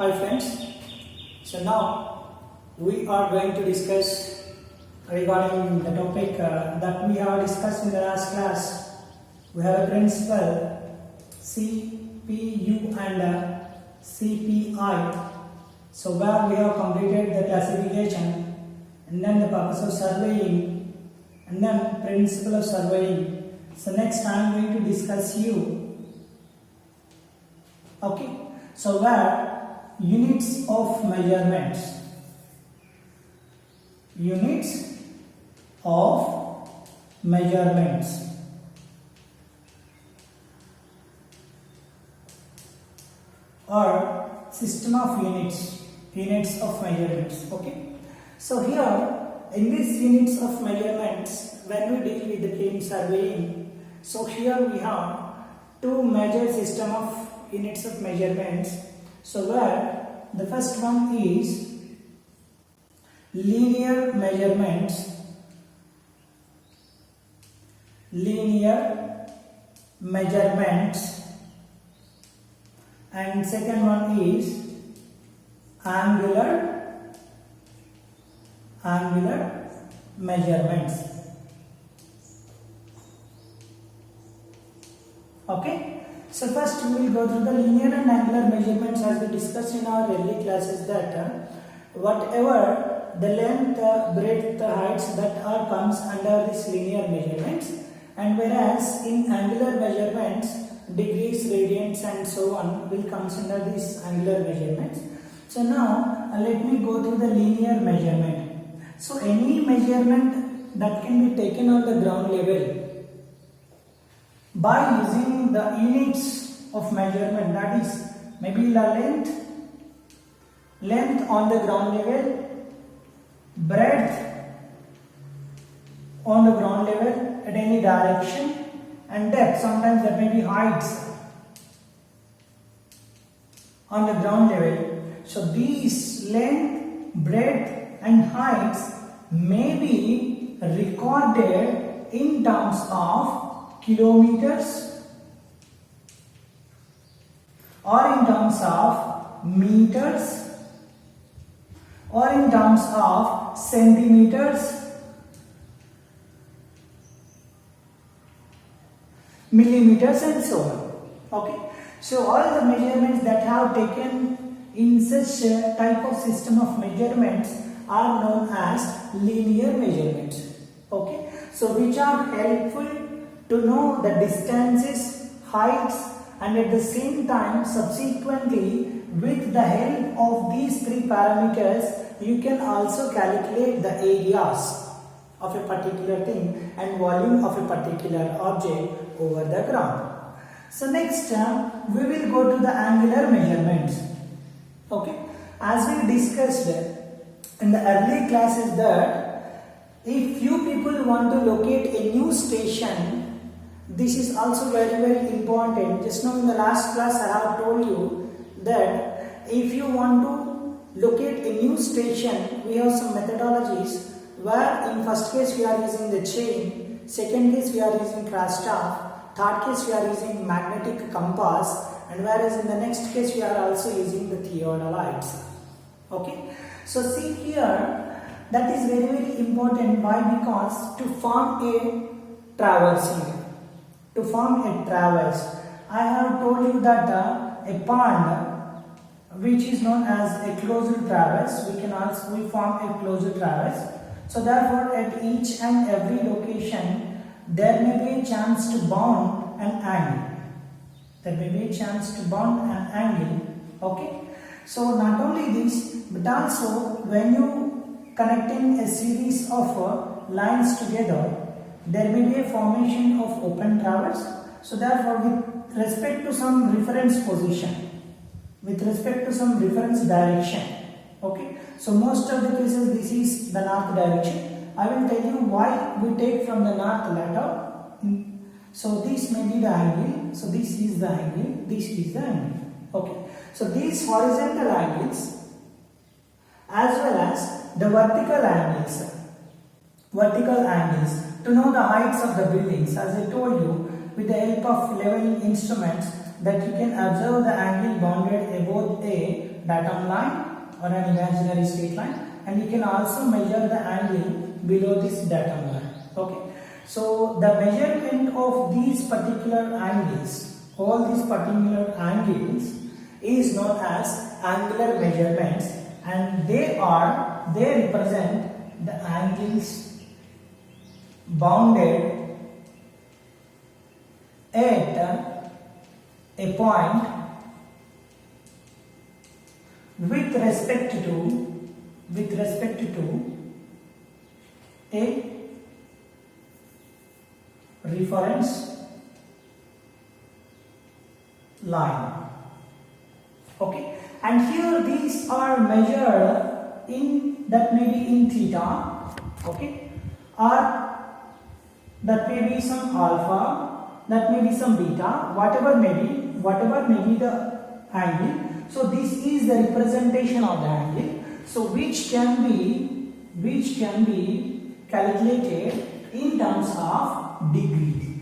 Hi friends, so now we are going to discuss regarding the topic that we have discussed in the last class. We have a principle CPU and CPI. So where we have completed the classification and then the purpose of surveying and then principle of surveying. So next I am going to discuss U. Okay, so where units of measurements. Units of measurements. Or system of units. Units of measurements. Okay. So here in these units of measurements, when we deal with the claim surveying, so here we have two major system of units of measurements. So where the first one is linear measurements. Linear measurements. And second one is angular measurements. Okay. So first we will go through the linear and angular measurements as we discussed in our early classes that whatever the length, breadth, heights that are comes under this linear measurements, and whereas in angular measurements degrees, radians and so on will comes under these angular measurements. So now let me go through the linear measurement. So any measurement that can be taken on the ground level by using the units of measurement, that is maybe the length on the ground level, breadth on the ground level at any direction, and depth, sometimes that may be heights on the ground level. So these length, breadth and heights may be recorded in terms of kilometers or in terms of meters or in terms of centimeters, millimeters and so on. Okay, so all the measurements that have taken in such a type of system of measurements are known as linear measurements. Okay, so which are helpful to know the distances, heights, and at the same time subsequently with the help of these three parameters you can also calculate the areas of a particular thing and volume of a particular object over the ground. So next we will go to the angular measurements. Okay, as we discussed in the early classes that if you people want to locate a new station, this is also very important. Just now in the last class I have told you that if you want to locate a new station, we have some methodologies where in first case we are using the chain, second case we are using crossstaff, third case we are using magnetic compass, and whereas in the next case we are also using the theodolites. Okay, so see here that is very important. Why? Because to form a traversing, to form a traverse, I have told you that a pond which is known as a closed traverse, we form a closed traverse. So therefore at each and every location there may be a chance to bound an angle. There may be a chance to bound an angle. Okay. So not only this, but also when you connecting a series of lines together, there may be a formation of open traverse. So therefore with respect to some reference position, with respect to some reference direction, okay, so most of the cases this is the north direction. I will tell you why we take from the north letter. So this may be the angle, so this is the angle, this is the angle. Okay, so these horizontal angles as well as the vertical angles. To know the heights of the buildings, as I told you, with the help of leveling instruments, that you can observe the angle bounded above a datum line or an imaginary straight line, and you can also measure the angle below this datum line. Okay, so the measurement of these particular angles, all these particular angles, is known as angular measurements, and they represent the angles bounded at a point with respect to a reference line. Okay, and here these are measured in, that may be in theta, okay, or that may be some alpha, that may be some beta, whatever may be the angle. So this is the representation of the angle, so which can be calculated in terms of degree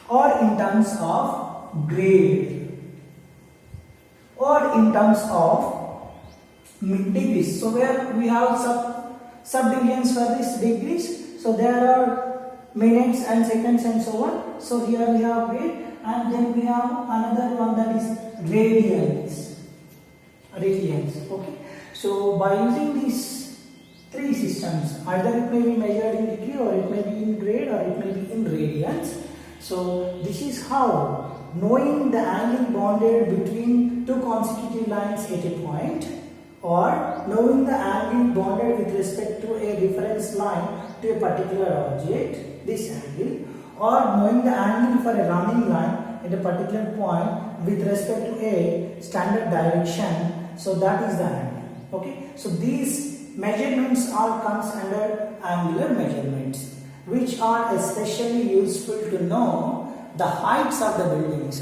or in terms of grade or in terms of degrees. So where we have subdivisions for these degrees, so there are minutes and seconds and so on. So here we have grade, and then we have another one, that is radians. Okay, so by using these three systems, either it may be measured in degree, or it may be in grade, or it may be in radians. So this is how, knowing the angle bounded between two consecutive lines at a point, or knowing the angle bounded with respect to a reference line to a particular object, this angle, or knowing the angle for a running line at a particular point with respect to a standard direction, so that is the angle. Okay, so these measurements all comes under angular measurements, which are especially useful to know the heights of the buildings,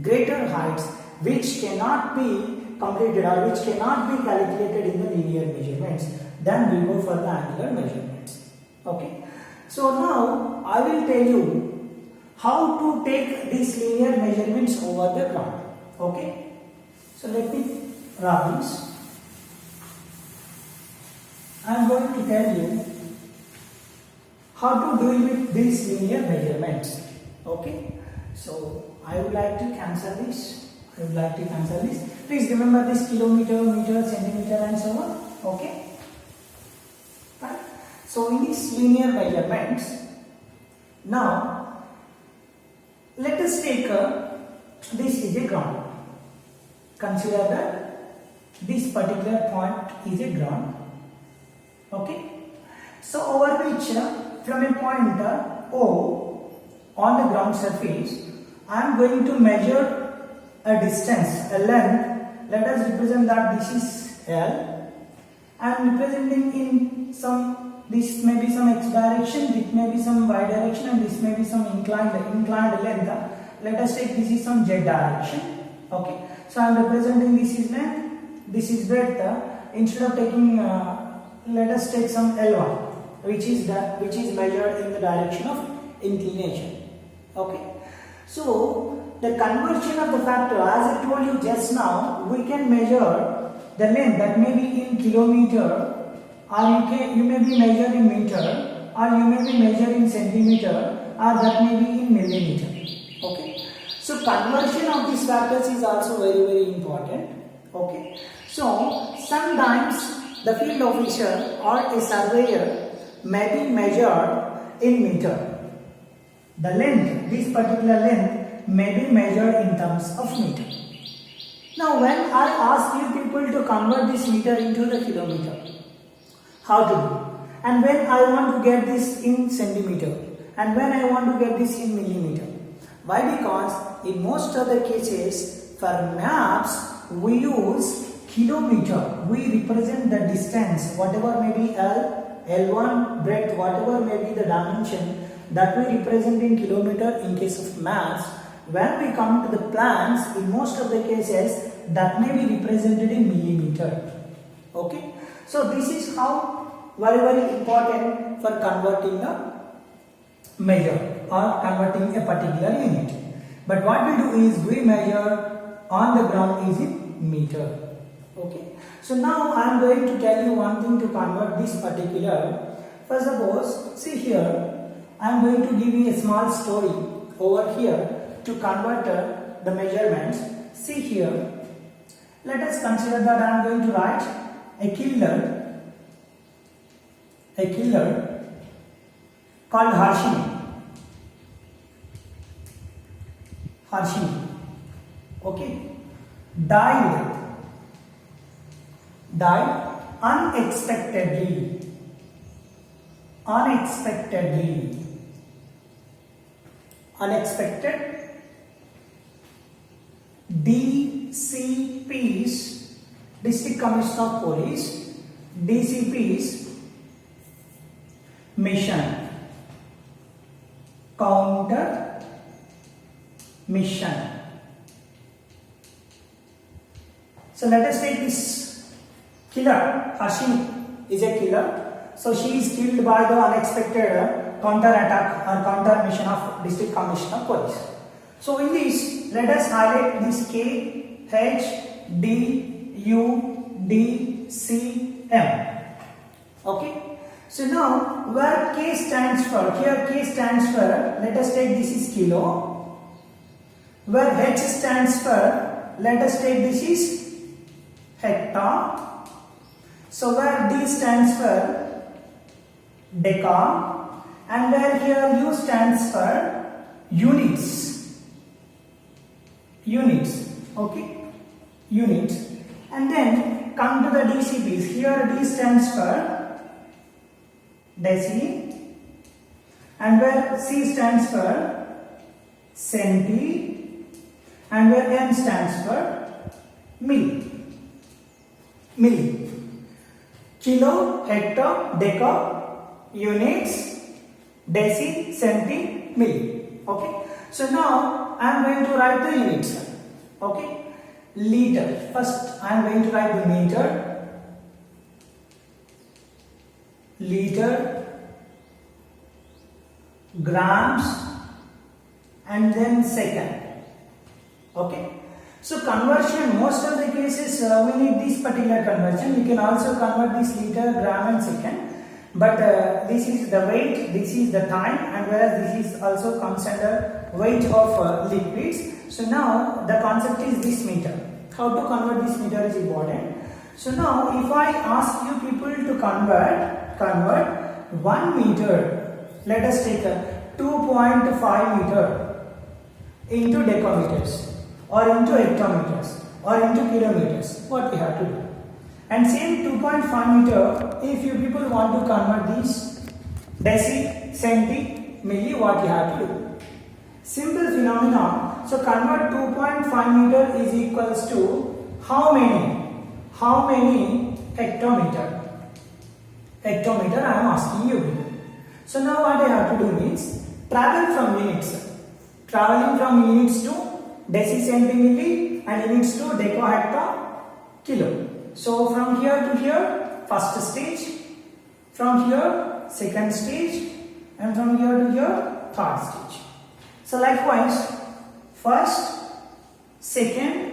greater heights which cannot be completed or which cannot be calculated in the linear measurements. Then we go for the angular measurements. Okay, so now I will tell you how to take these linear measurements over the ground. Okay, so let me draw this. I am going to tell you how to deal with these linear measurements. Okay, so I would like to cancel this. Please remember this kilometer, meter, centimeter and so on. Okay, right. So in these linear measurements, now let us take this is a ground. Consider that this particular point is a ground. Okay, so over which from a point O on the ground surface, I am going to measure a distance, a length. Let us represent that this is L. I am representing in some, this may be some x direction, this may be some y direction, and this may be some inclined length. Let us take this is some z direction. Okay, so I am representing this is length, this is breadth. Instead of taking let us take some L1, which is measured in the direction of inclination. Okay, so the conversion of the factor, as I told you just now, we can measure the length, that may be in kilometer, or you may be measured in meter, or you may be measured in centimeter, or that may be in millimeter. Okay, so conversion of these factors is also very, very important. Okay, so sometimes the field officer or a surveyor may be measured in meter. The length, this particular length, may be measured in terms of meter. Now when I ask you people to convert this meter into the kilometer, how to do? And when I want to get this in centimeter, and when I want to get this in millimeter. Why? Because in most of the cases for maps we use kilometer. We represent the distance, whatever may be L, L1, breadth, whatever may be the dimension, that we represent in kilometer in case of maps. When we come to the plans, in most of the cases, that may be represented in millimeter. Okay, so this is how very, very important for converting a measure or converting a particular unit. But what we do is we measure on the ground is in meter. Okay. So now I am going to tell you one thing to convert this particular. First suppose, see here, I am going to give you a small story over here to convert the measurements. See here, let us consider that I am going to write a killer called Harshini. Okay, died unexpectedly. Unexpected. DCP's, District Commissioner of Police, DCP's mission, counter mission. So let us take this killer. Harshini is a killer. So she is killed by the unexpected counter attack or counter mission of District Commissioner of Police. So in this, let us highlight this K, H, D, U, D, C, M. Okay. So now where K stands for, here K stands for, let us take this is kilo. Where H stands for, let us take this is hectare. So where D stands for deca, and where here U stands for units. Okay, units. And then come to the DCPs. Here D stands for deci, and where C stands for centi, and where M stands for milli. Kilo, hectare, deca, units, deci, centi, milli. Okay. So now I am going to write the units. Okay. Liter. First I am going to write the meter. Liter, grams, and then second. Okay. So conversion, most of the cases we need this particular conversion. You can also convert this liter, gram and second. But this is the weight, this is the time, and whereas this is also comes under weight of liquids. So now the concept is this meter. How to convert this meter is important. So now if I ask you people to convert 1 meter, let us take a 2.5 meter into decameters or into hectometers or into kilometers, what we have to do. And same 2.5 meter, if you people want to convert these deci, centi, milli, what you have to do. Simple phenomenon. So convert 2.5 meter is equals to how many hectometer? Hectometer I am asking you. So now what I have to do means travel from units. Traveling from units to deci, centi, milli, and units to deca, hectare, kilo. So from here to here, first stage, from here, second stage, and from here to here, third stage. So likewise, first, second,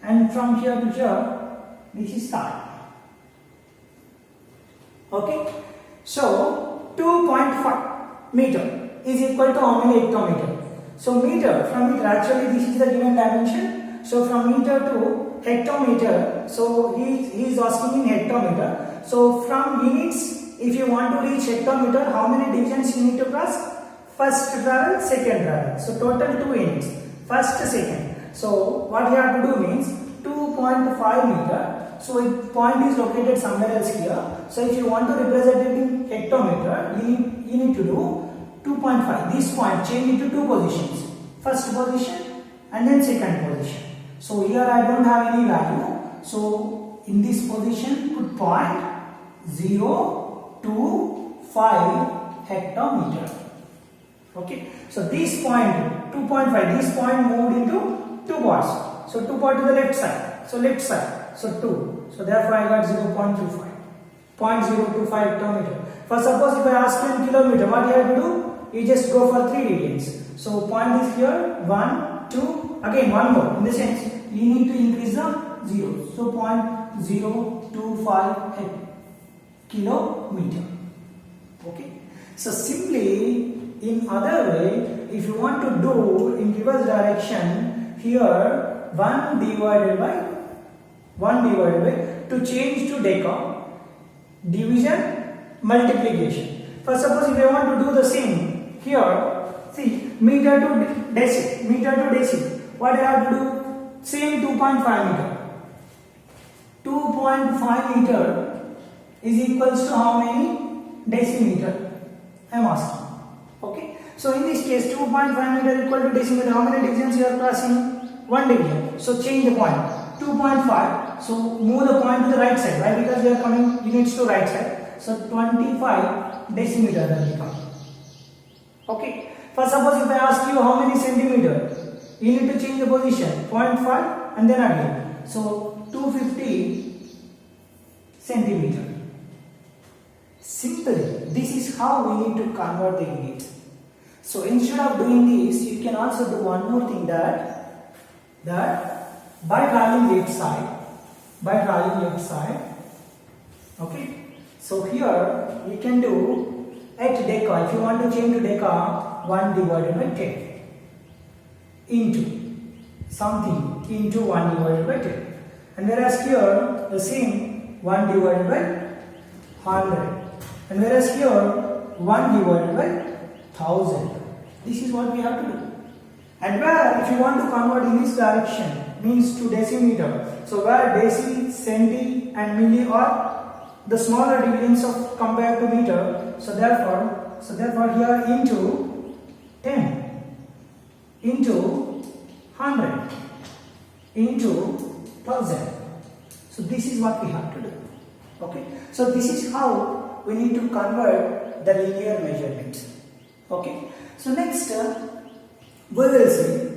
and from here to here, this is third. Okay. So 2.5 meter is equal to how many hectometer? So meter, from meter, actually this is the given dimension. So from meter to hectometer, so he is asking in hectometer. So from units, if you want to reach hectometer, how many divisions you need to cross? First travel, second travel. So total 2 units, first, second. So what you have to do means 2.5 meter. So if point is located somewhere else here. So if you want to represent it in hectometer, you need to do 2.5. This point change into 2 positions. First position and then second position. So here I don't have any value. So in this position put point 0, 2, 5 hectometer. Okay. So this point 2.5, this point moved into 2 parts. So 2 parts to the left side. So left side. So 2. So therefore I got 0.25. 0.025 hectometer. For suppose if I ask you in kilometer, what you have to do? You just go for 3 radians. So point is here 1, 2, again one more, in the sense you need to increase the zeros. So 0.025 kilometer. Okay. So simply in other way, if you want to do in reverse direction, here 1 divided by to change to deca, division, multiplication. For suppose if I want to do the same here, see meter to decimal, what I have to do? Same 2.5 meter. 2.5 meter is equals to how many decimeter? I am asking. Okay. So in this case 2.5 meter equal to decimeter. How many divisions you are crossing? One division. So change the point. 2.5. So move the point to the right side. Why? Because they are coming units to right side. So 25 decimeter will become. Okay. For suppose if I ask you how many centimeter, you need to change the position. 0.5 and then again. So 250 centimeter. Simply, this is how we need to convert the units. So instead of doing this, you can also do one more thing, that by drawing left side, okay. So here you can do at deca. If you want to change to deca, 1 divided by 10 into something into 1 divided by 10. And whereas here the same 1 divided by 100. And whereas here 1 divided by 1000. This is what we have to do. And where if you want to convert in this direction, means to decimeter. So where deci, centi and milli are the smaller divisions of compared to meter. So therefore here into 10 into 100 into 1000. So this is what we have to do. Okay. So this is how we need to convert the linear measurements. Okay. So next we will see.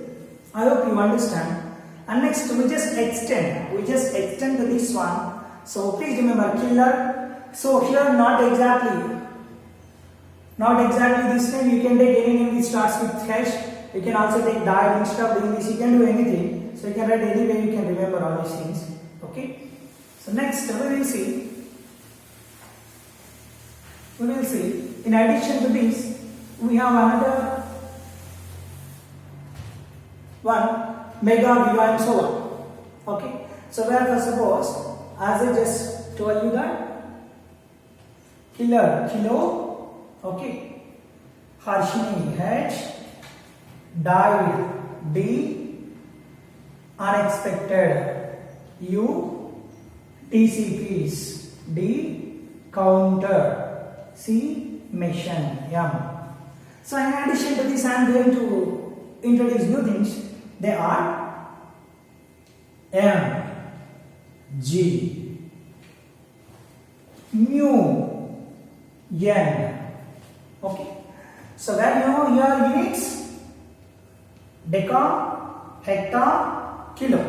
I hope you understand. And next we just extend to this one. So please remember killer. So here not exactly this name. You can take any name which starts with H. You can also take dial. Instead of doing this, you can do anything. So you can write any way you can remember all these things. Okay. So next we will see. In addition to this, we have another one, mega, giga and so on. Okay. So where for suppose, as I just told you that killer, kilo, okay, harshini, H, died, D, unexpected, U, TCPs, D, counter, C, mission, M. So in addition to this, I am going to introduce new things. They are M, G, mu, N. Okay. So where you know your units, deca, hectare, kilo.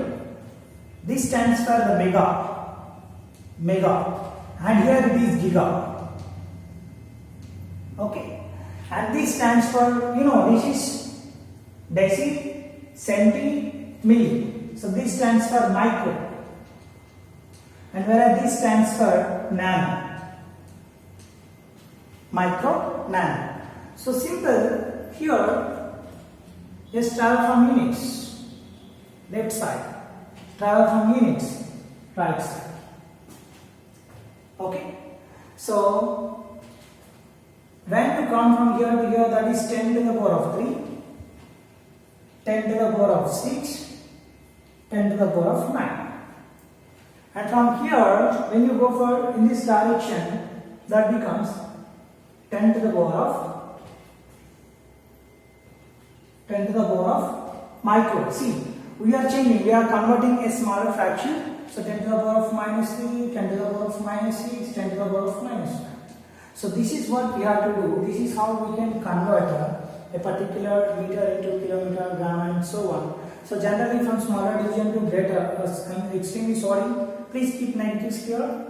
This stands for the mega, and here it is giga. Okay. And this stands for, this is deci, centi, milli. So this stands for micro. And whereas this stands for nano. Micro, nano. So simple, here, just travel from units, left side. Travel from units, right side. Okay. So when you come from here to here, that is 10 to the power of 3, 10 to the power of 6, 10 to the power of 9. And from here, when you go for in this direction, that becomes 10 to the power of micro. See, we are changing, we are converting a smaller fraction. So 10 to the power of minus 3, 10 to the power of minus 6, 10 to the power of minus 9. So this is what we have to do. This is how we can convert a particular meter into kilometer, gram and so on. So generally from smaller division to greater, I'm extremely sorry. Please keep negatives here,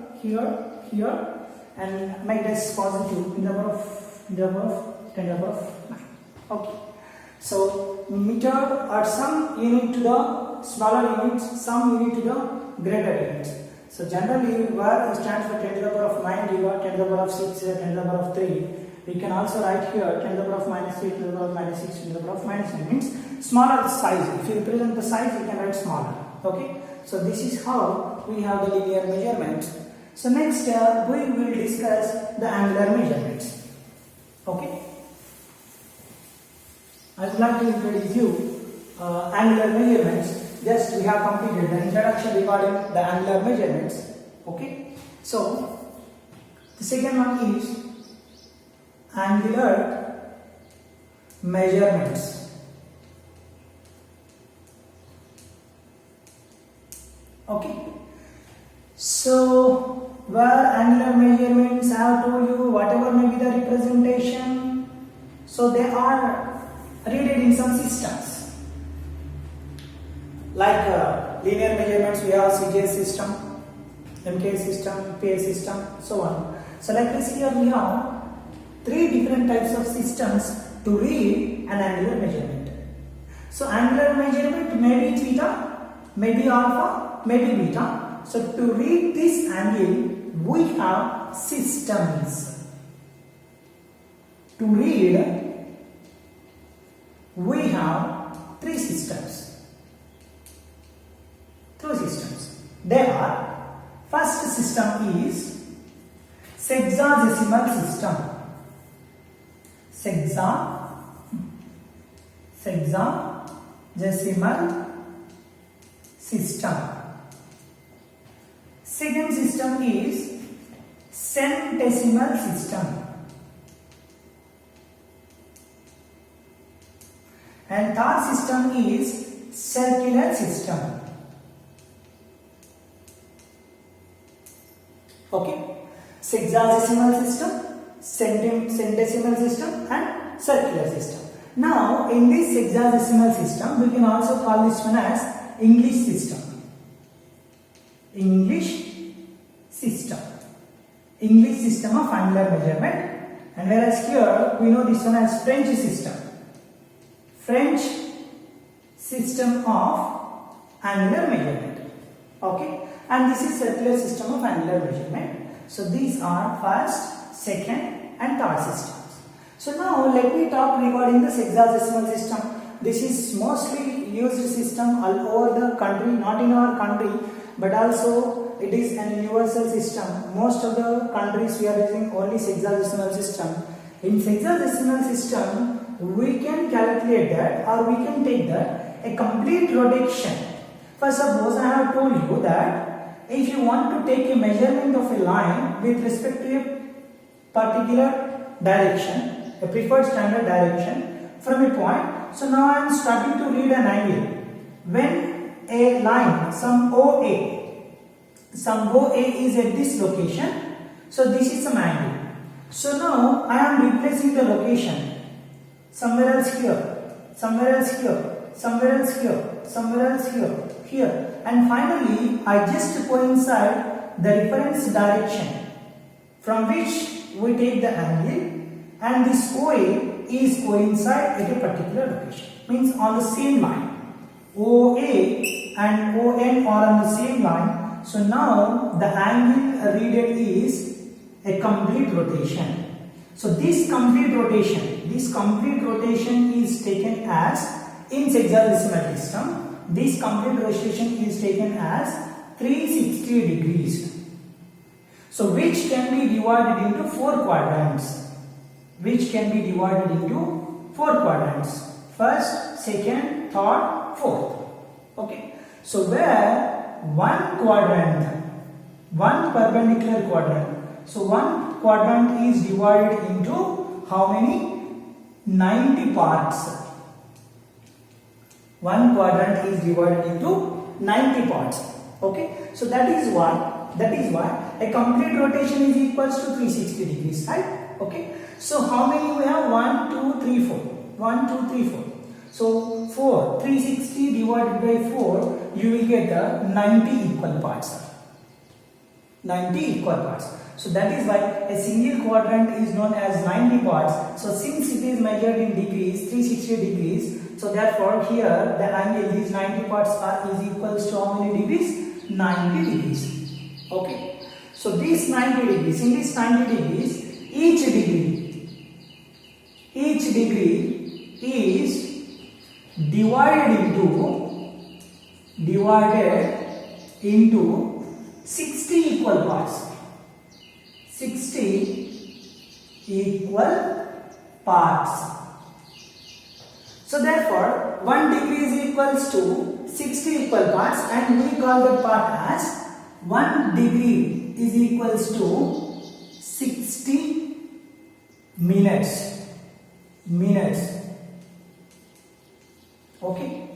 and make this positive in the power of 10 to the power of 9. Okay. So meter are some unit to the smaller units, some unit to the greater units. So generally where stands for 10 to the power of 9, you got 10 to the power of 6, 10 to the power of 3. We can also write here 10 to the power of minus 3, 10 to the power of minus 6, 10 to the power of minus 9 means smaller size. If you represent the size, you can write smaller. Okay. So this is how we have the linear measurements. So next we will discuss the angular measurements. Okay. I would like to introduce you angular measurements. Just we have completed the introduction regarding the angular measurements. Okay. So the second one is angular measurements. Okay. So where angular measurements, I have told you whatever may be the representation, so they are read in some systems. Like linear measurements, we have CGS system, MK system, PA system, so on. So like this here we have three different types of systems to read an angular measurement. So angular measurement may be theta, may be alpha, may be beta. So to read this angle, we have systems. To read, we have three systems. They are, first system is sexagesimal system. Sexagesimal system. Second system is centesimal system. And third system is circular system. Okay, sexagesimal system, centesimal system and circular system. Now in this sexagesimal system, we can also call this one as English system. English system of angular measurement, and whereas here we know this one as French system of angular measurement. Okay, and this is circular system of angular measurement. So these are first, second and third systems. So now let me talk regarding the sexagesimal system. This is mostly used system all over the country, not in our country, but also it is an universal system. Most of the countries we are using only sexagesimal system. In sexagesimal system, we can calculate that, or we can take that a complete rotation. For suppose I have told you that if you want to take a measurement of a line with respect to a particular direction, a preferred standard direction from a point, so now I am starting to read an angle. When a line, some OA is at this location, so this is some angle. So now I am replacing the location somewhere else here, somewhere else here, somewhere else here, somewhere else here, and finally I just coincide the reference direction from which we take the angle, and this OA is coincide at a particular location, means on the same line. OA and ON are on the same line. So now the angle readed is a complete rotation. So this complete rotation is taken as, in sexagesimal system, this complete rotation is taken as 360 degrees. So which can be divided into four quadrants. First, second, third, fourth. Okay. So where one perpendicular quadrant. So one quadrant is divided into how many? 90 parts. One quadrant is divided into 90 parts. Okay. So that is why a complete rotation is equals to 360 degrees, right? Okay. So how many we have? 1, 2, 3, 4. 1, 2, 3, 4. So 4, 360 divided by 4, you will get 90 equal parts. 90 equal parts. So that is why a single quadrant is known as 90 parts. So since it is measured in degrees, 360 degrees, so therefore here the angle, these 90 parts is equals to how many degrees? 90 degrees. Okay. So these 90 degrees, in this 90 degrees, each degree is divided into 60 equal parts. 60 equal parts. So therefore 1 degree is equals to 60 equal parts, and we call that part as 1 degree is equals to 60 minutes. Okay.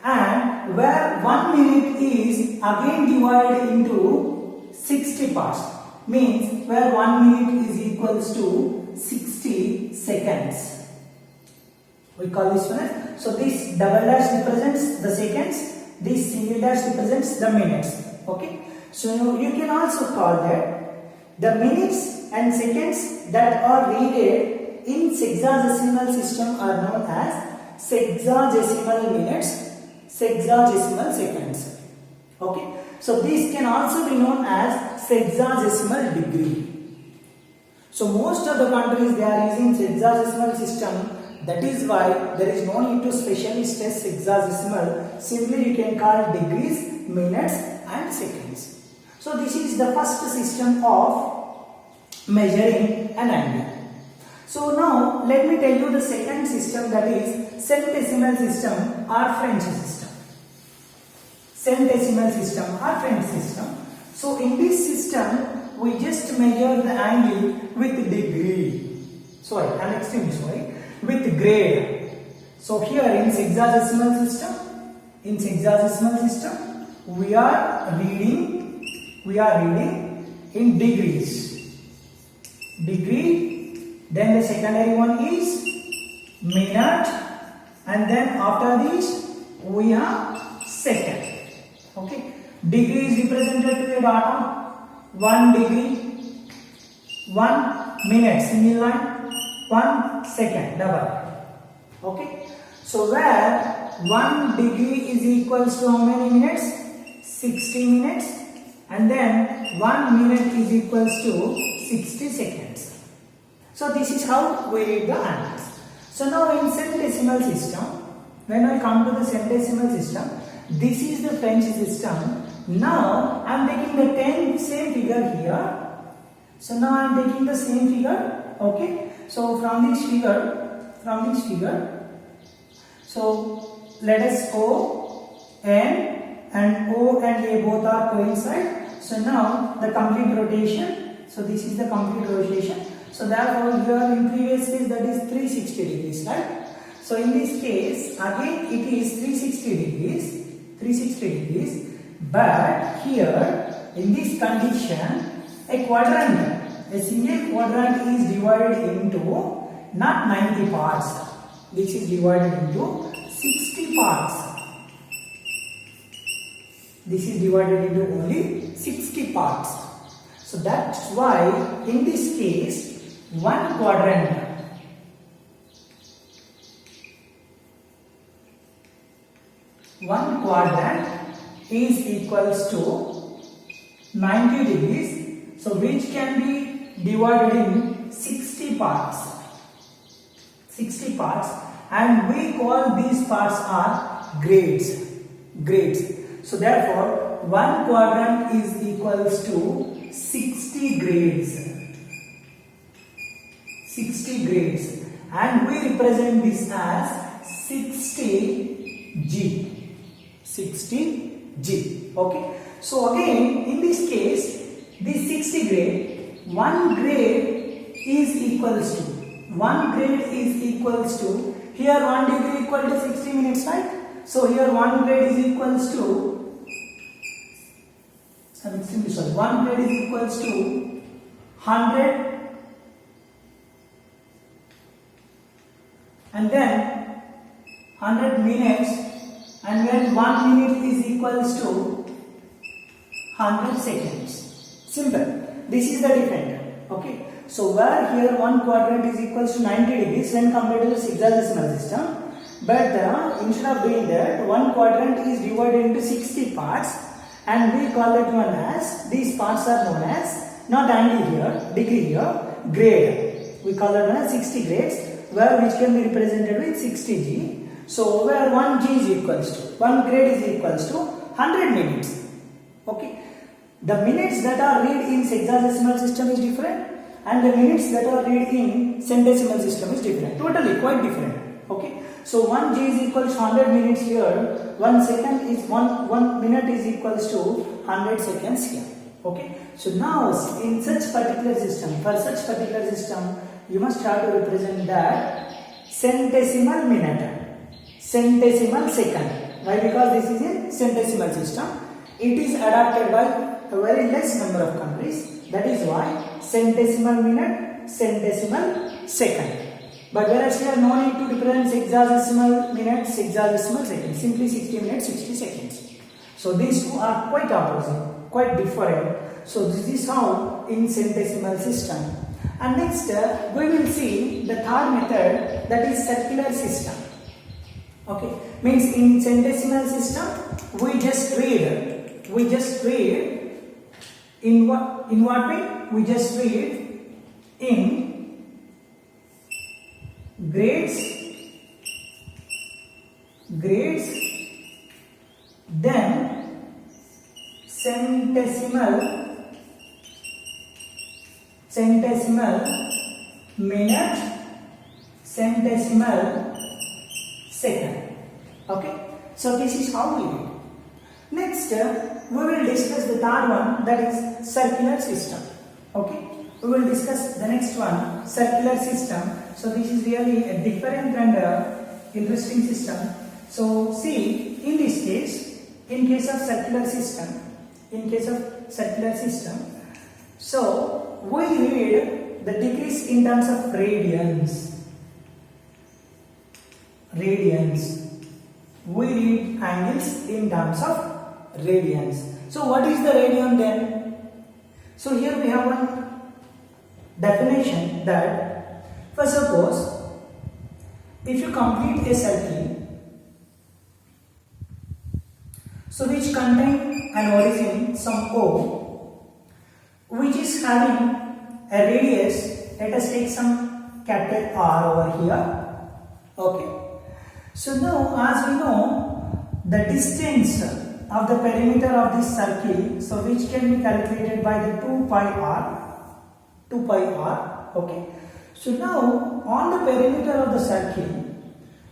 And where 1 minute is again divided into 60 parts, means where 1 minute is equals to 60 seconds. We call this one as, so this double dash represents the seconds, this single dash represents the minutes. Okay. So you can also call that the minutes and seconds that are read in sexagesimal system are known as sexagesimal minutes, sexagesimal seconds. Okay. So these can also be known as sexagesimal degree. So most of the countries they are using sexagesimal system. That is why there is no need to specially stress sexagesimal. Simply you can call degrees, minutes and seconds. So this is the first system of measuring an angle. So now let me tell you the second system, that is centesimal system or French system. Centesimal system or French system. So in this system we just measure the angle with degree. Sorry, I'm extremely sorry. With grade. So here in sexagesimal system, we are reading in degrees. Degree, then the secondary one is minute, and then after this we have second. Okay. Degree is represented to the data 1 degree, 1 minute single line, 1 second double. Okay. So where 1 degree is equals to how many minutes? 60 minutes, and then 1 minute is equals to 60 seconds. So this is how we read the angles. So now in centesimal system, when I come to the centesimal system, this is the French system. Now I am taking the same figure here. So now I am taking the same figure. Okay. So from this figure, so let us O, N and O and A both are coincide. So now the complete rotation. So this is the complete rotation. So therefore here in previous case that is 360 degrees, right? So in this case again it is 360 degrees. But here in this condition a single quadrant is divided into not 90 parts, which is divided into 60 parts. This is divided into only 60 parts. So that's why in this case one quadrant is equals to 90 degrees, so which can be divided in 60 parts, and we call these parts are grades. So therefore one quadrant is equals to 60 grades, and we represent this as 60G. Okay. So again in this case this 60 grade, one grade is equals to here 1 degree equal to 60 minutes, right? So here 1 grade is equals to 1 grade is equals to 100, and then 100 minutes, and when 1 minute is equals to 100 seconds. Simple. This is the difference. Okay, so where here one quadrant is equals to 90 degrees when compared to the sexagesimal system, but instead of doing that, one quadrant is divided into 60 parts, and we call it one as, these parts are known as, not angle here, degree here, grade. We call it one as 60 grades, where which can be represented with 60G. So where 1G is equals to, 1 grade is equals to 100 minutes. Okay, the minutes that are read in sexagesimal system is different, and the minutes that are read in centesimal system is different, totally quite different. Okay, so 1G is equals to 100 minutes here, 1 second is 1 minute is equals to 100 seconds here. Okay, so now in such particular system, for such particular system, you must have to represent that centesimal minute, centesimal second. Why? Because this is a centesimal system. It is adopted by a very less number of countries. That is why centesimal minute, centesimal second. But whereas here no need to represent sexagesimal minute, sexagesimal second. Simply 60 minutes, 60 seconds. So these two are quite opposite, quite different. So this is how in centesimal system. And next we will see the third method, that is circular system. Okay, means in centesimal system we just read in what way? We just read in grades, then centesimal minute, centesimal second. Okay, so this is how we do. Next, we will discuss the third one, that is circular system. Okay, we will discuss the next one, circular system. So this is really a different and interesting system. So see, in this case, in case of circular system, so we read the degrees in terms of radians. We read angles in terms of radians. So what is the radian then? So here we have one definition that, for suppose, if you complete a circle, so which contain an origin, some O, which is having a radius, let us take some capital R over here. Okay. So now, as we know, the distance of the perimeter of this circle, so which can be calculated by the 2 pi r. Okay. So now, on the perimeter of the circle,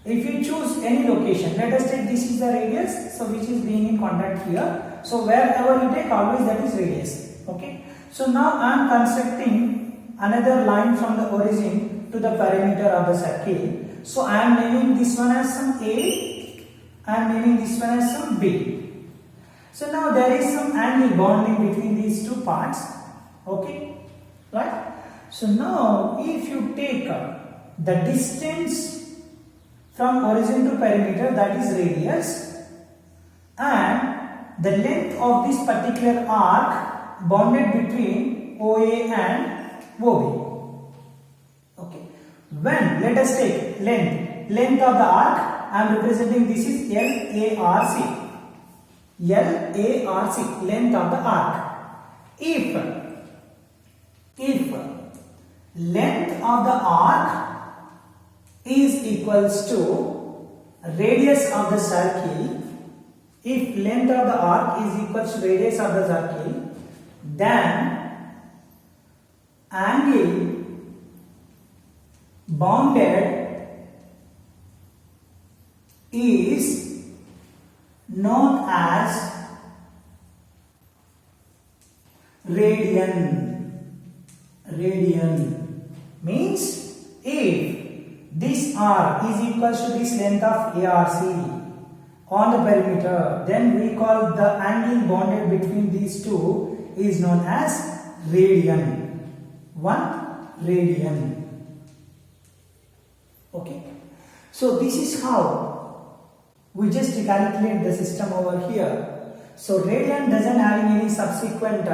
if you choose any location, let us take this is the radius, so which is being in contact here. So wherever you take, always that is radius. Okay. So now I am constructing another line from the origin to the perimeter of the circle. So I am naming this one as some A, I am naming this one as some B. So now there is some angle bonding between these two parts. Okay, right? So now if you take the distance from origin to perimeter, that is radius, and the length of this particular arc bonded between OA and OB. When, let us take length of the arc, I am representing this is LARC, length of the arc. If length of the arc is equals to radius of the circle, if length of the arc is equals to radius of the circle, then angle bounded is known as radian. Means if this R is equals to this length of ARC on the perimeter, then we call the angle bonded between these two is known as radian. 1 radian. Okay, so this is how we just calculate the system over here. So radian doesn't have any subsequent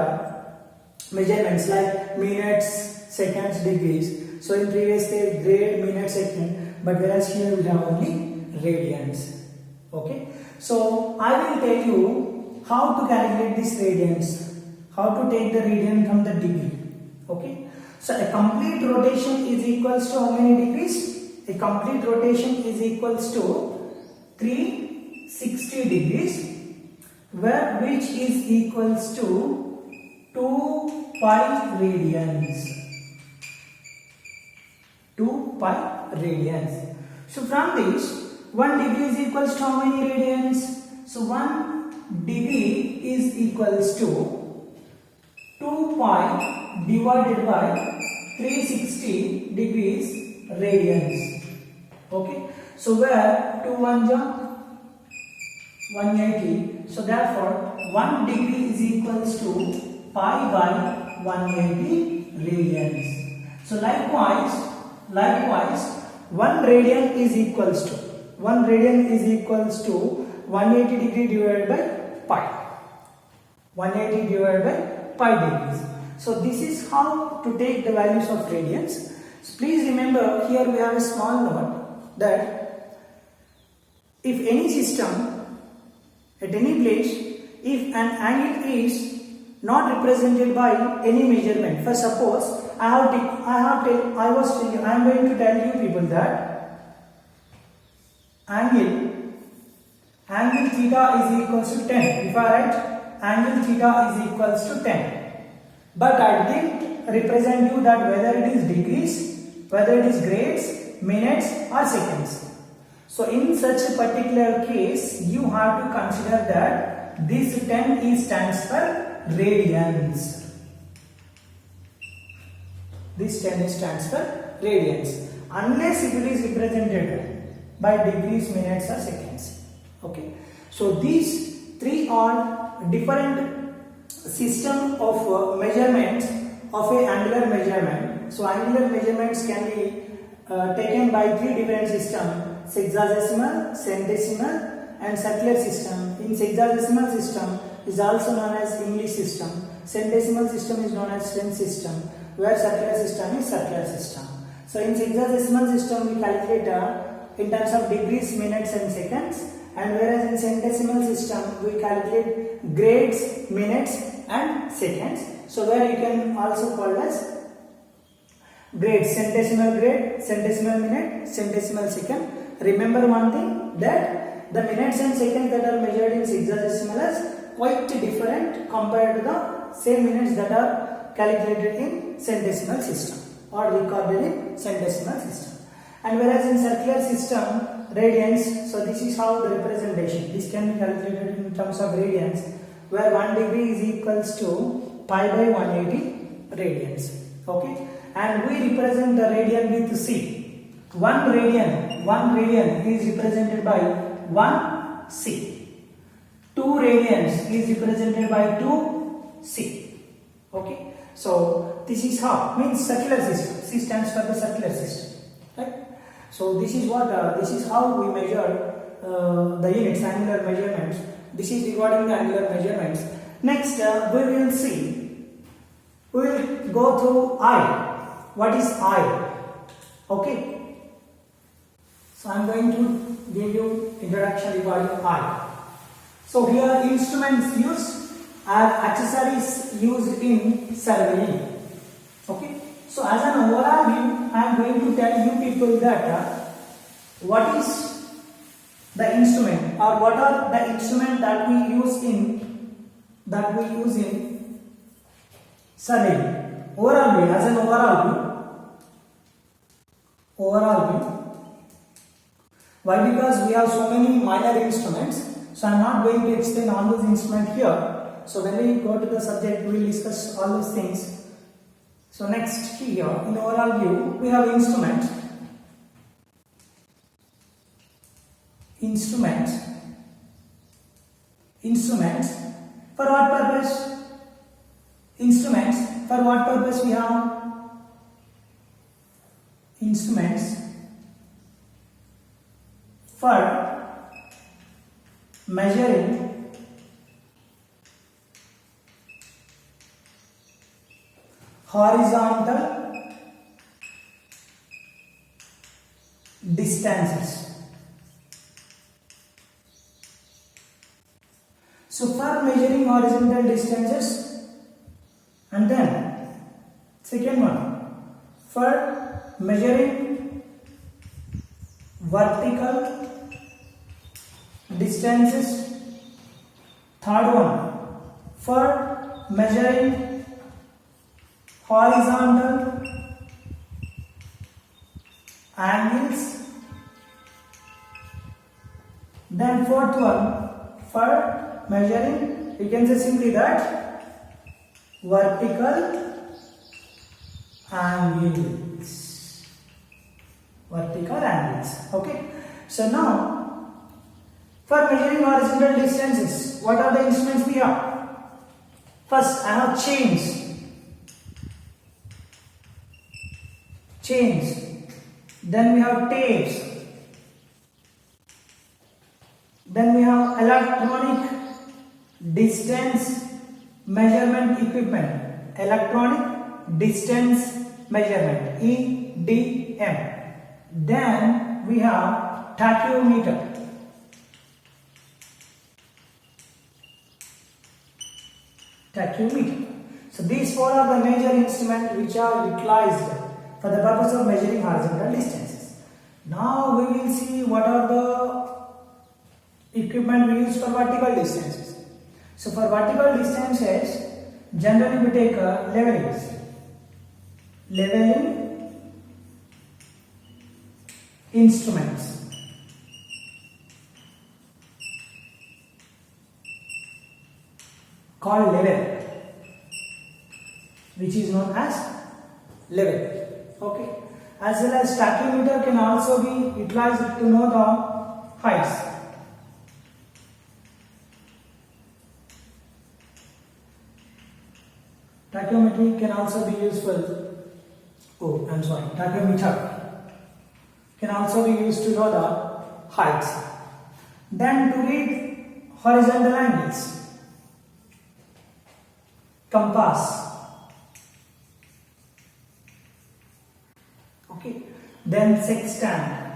measurements like minutes, seconds, degrees. So in previous case grade, minute, second, but whereas here we have only radians. Okay. So I will tell you how to calculate this radians, how to take the radian from the degree. Okay. So a complete rotation is equals to how many degrees? A complete rotation is equals to 360 degrees, where which is equals to 2 pi radians. 2 pi radians. So from this, 1 degree is equals to how many radians? So 1 degree is equals to 2 pi divided by 360 degrees radians. Okay. So where 2 1 jump 180. So therefore 1 degree is equals to pi by 180 radians. So likewise 1 radian is equals to 180 degree divided by pi. 180 divided by pi degrees. So this is how to take the values of radians. So please remember, here we have a small note that if any system at any place, if an angle is not represented by any measurement, for suppose I am going to tell you people that angle theta is equals to 10. If I write angle theta is equals to 10, but I didn't represent you that whether it is degrees, whether it is grades, minutes or seconds. So in such a particular case, you have to consider that this 10 stands for radians. This 10 stands for radians, unless if it is represented by degrees, minutes or seconds. Okay. So these three are different system of measurements of a angular measurement. So angular measurements can be taken by three different systems: sexagesimal, centesimal and circular system. In sexagesimal system is also known as English system. Centesimal system is known as French system, where circular system is circular system. So in sexagesimal system we calculate in terms of degrees, minutes and seconds, and whereas in centesimal system we calculate grades, minutes and seconds. So where you can also call as grades: centesimal grade, centesimal minute, centesimal second. Remember one thing, that the minutes and seconds that are measured in sexagesimal is quite different compared to the same minutes that are calculated in centesimal system or recorded in centesimal system. And whereas in circular system, radians, so this is how the representation, this can be calculated in terms of radians, where 1 degree is equals to pi by 180 radians. Okay, and we represent the radian with C. 1 radian is represented by 1 C. 2 radians is represented by 2 C. Okay, so this is how, means circular system. C stands for the circular system, right? So this is what this is how we measure the units, angular measurements. This is regarding the angular measurements. Next we will see, we will go through I. What is I? Okay, so I am going to give you introduction regarding I. So here instruments used are accessories used in surveying. Okay, so as an overall view, I am going to tell you people that what is the instrument, or what are the instruments that we use in surveying. Overall view, as an overall view. Why? Because we have so many minor instruments. So I am not going to explain all those instruments here. So when we go to the subject, we will discuss all those things. So next here, in overall view, we have instruments. Instruments. For what purpose? Instruments. For what purpose we have? Instruments for measuring horizontal distances. So for measuring horizontal distances, and then second one, for measuring vertical distances, third one, for measuring horizontal angles, then fourth one, for measuring, you can say simply that vertical angles. Vertical angles. Okay. So now, for measuring horizontal distances, what are the instruments we have? First, I have chains. Then we have tapes. Then we have electronic distance measurement equipment. Electronic distance measurement, EDM. Then we have tachymeter. So these four are the major instruments which are utilized for the purpose of measuring horizontal distances. Now we will see what are the equipment we use for vertical distances. So for vertical distances, generally we take leveling instruments. Called level, which is known as level. Okay. As well as tachymeter can also be utilized to know the heights. Tachymetry can also be useful. Tachymeter can also be used to know the heights. Then to read horizontal angles, compass. Okay. Then sextant.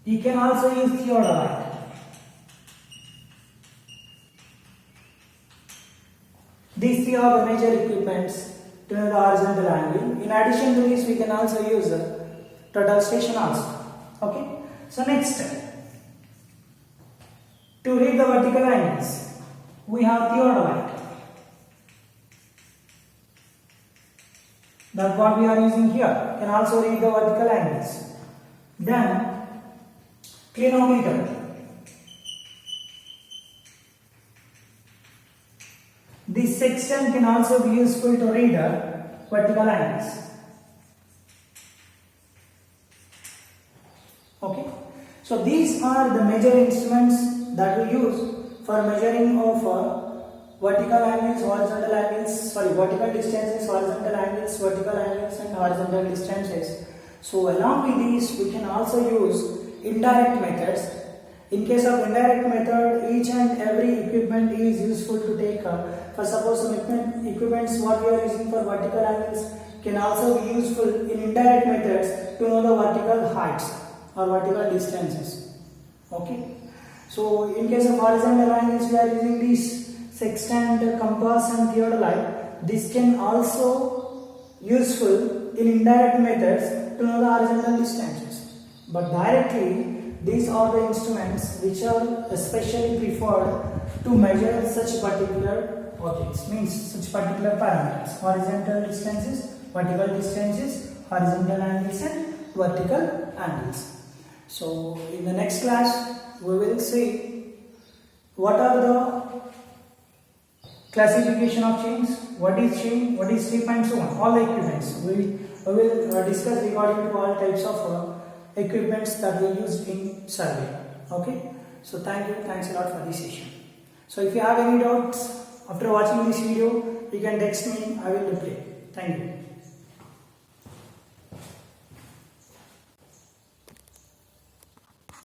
You can also use theodolite. These three are the major equipments to know the horizontal angle. In addition to this, we can also use the total station also. Okay. So next, to read the vertical angles, we have theodolite. That's what we are using here. Can also read the vertical angles. Then clinometer. This sextant can also be useful to read vertical angles. Okay. So these are the major instruments that we use for measuring of vertical angles, horizontal angles, vertical distances, horizontal angles, vertical angles and horizontal distances. So along with these, we can also use indirect methods. In case of indirect method, each and every equipment is useful to take. For suppose some equipments what we are using for vertical angles can also be useful in indirect methods to know the vertical heights or vertical distances. Okay. So in case of horizontal angles, we are using these sextant, compass and theodolite. This can also useful in indirect methods to know the horizontal distances. But directly, these are the instruments which are especially preferred to measure such particular objects, means such particular parameters: horizontal distances, vertical distances, horizontal angles and vertical angles. So in the next class, we will see what are the classification of chains, what is chain, what is strip and so on, all the equipments. We will discuss regarding to all types of equipments that we use in survey. Okay. So thanks a lot for this session. So if you have any doubts after watching this video, you can text me, I will reply. Thank you.